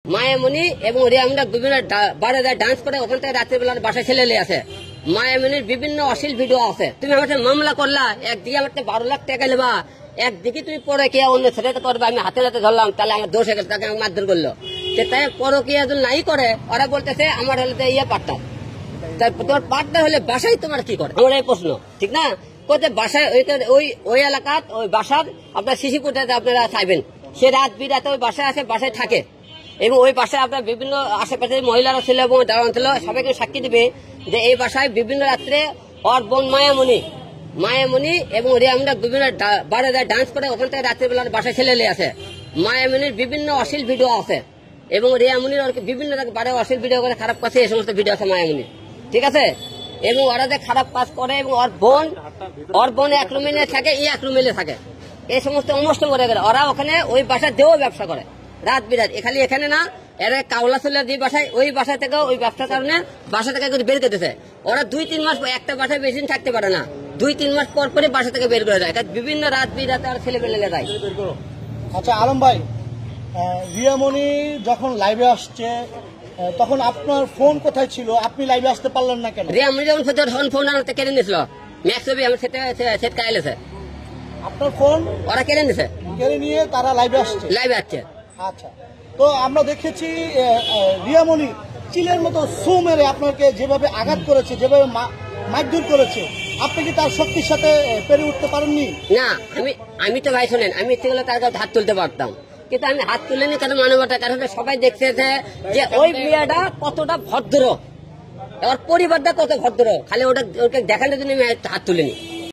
মায়ামণি এবং রিয়ামণি বিভিন্ন বারে ডান্স করে ওখান থেকে রাত্রিবেলার বাসায় ছেলে আছে। মায়ামণির বিভিন্ন অশ্লীল ভিডিও আছে। তুমি আমার মামলা করলা, একদিকে আমার 12 লাখ টাকা নেবা, একদিকে তুমি পরকিয়া অন্য ছেলেটা করবে, আমি হাতে হাতে ধরলাম, তাহলে আমার দোষ হয়ে গেছে, তাকে আমি মারধর করলো। তাই পরকিয়া যদি নাই করে, ওরা বলতেছে আমার হলে পার্টনার। তাই তোমার পার্টনার হলে বাসায় তোমার কি করে, আমার এই প্রশ্ন, ঠিক না? বাসায় ওই এলাকাত ওই বাসার আপনার শিশিপুরটাতে আপনারা চাইবেন, সে রাত বিরাতে ওই বাসায় আছে, বাসায় থাকে এবং ওই বাসায় আপনার বিভিন্ন আশেপাশের মহিলারা ছিল এবং দাঁড়ান ছিল, সবাইকে সাক্ষী দিবে যে এই বাসায় বিভিন্ন রাত্রে ওর বোন মায়ামণি এবং রিয়ামণি বিভিন্ন বারে ডান্স করে ওখান থেকে রাত্রিবেলার বাসায় ছেলে আছে। মায়ামণির বিভিন্ন অশ্লীল ভিডিও আছে এবং রিয়ামণির বিভিন্ন বারে অশ্লীল ভিডিও করে খারাপ কাছে এই সমস্ত ভিডিও আছে মায়ামণির, ঠিক আছে? এবং ওরা যে খারাপ কাজ করে এবং ওর বোন এক রুমে থাকে, এক রুমে থাকে, এই সমস্ত অনুষ্ঠান করে গেলে ওরা ওখানে ওই বাসা দিয়েও ব্যবসা করে রাত বিরাত। খালি এখানে না, এরা কাউলা ছেলে যে বাসায়, ওই বাসা থেকে ওই ব্যবসার কারণে বাসা থেকে বের করতেছে। ওরা 2-3 মাস একটা বাসায় বেশি থাকতে পারে না, 2-3 মাস পর পরে বাসা থেকে বের করে যায়, বিভিন্ন রাত বিরাতে আর ছেলে পেলে যায়। আচ্ছা আলম ভাই, রিয়ামণি যখন লাইভে আসছে তখন আপনার ফোন কোথায় ছিল? আপনি লাইভে আসতে পারলেন না কেন? রিয়ামণি যখন ফোন আনতে কেড়ে নিয়েছিল, ম্যাক্স ছবি আমার সেট কাইলেছে, আপনার ফোন ওরা কেড়ে নিয়েছে, কেড়ে নিয়ে তারা লাইভে আসছে। আচ্ছা, তো আমরা দেখেছি রিয়ামণি চিলের মতো সু মেরে আপনাকে যেভাবে আঘাত করেছে, যেভাবে মারধর করেছে, আপনি কি তার শক্তির সাথে পেরে উঠতে পারেননি? না, আমি তো ভাই শোনেন, আমি ইচ্ছে করলে তার কাছে হাত তুলতে পারতাম, কিন্তু আমি হাত তুলিনি। কারণ মানবতার কারণে সবাই দেখছে যে ওই মেয়েটা কতটা ভদ্র, ওর পরিবারটা কত ভদ্র, খালি ওটা দেখানোর জন্য আমি হাত তুলিনি।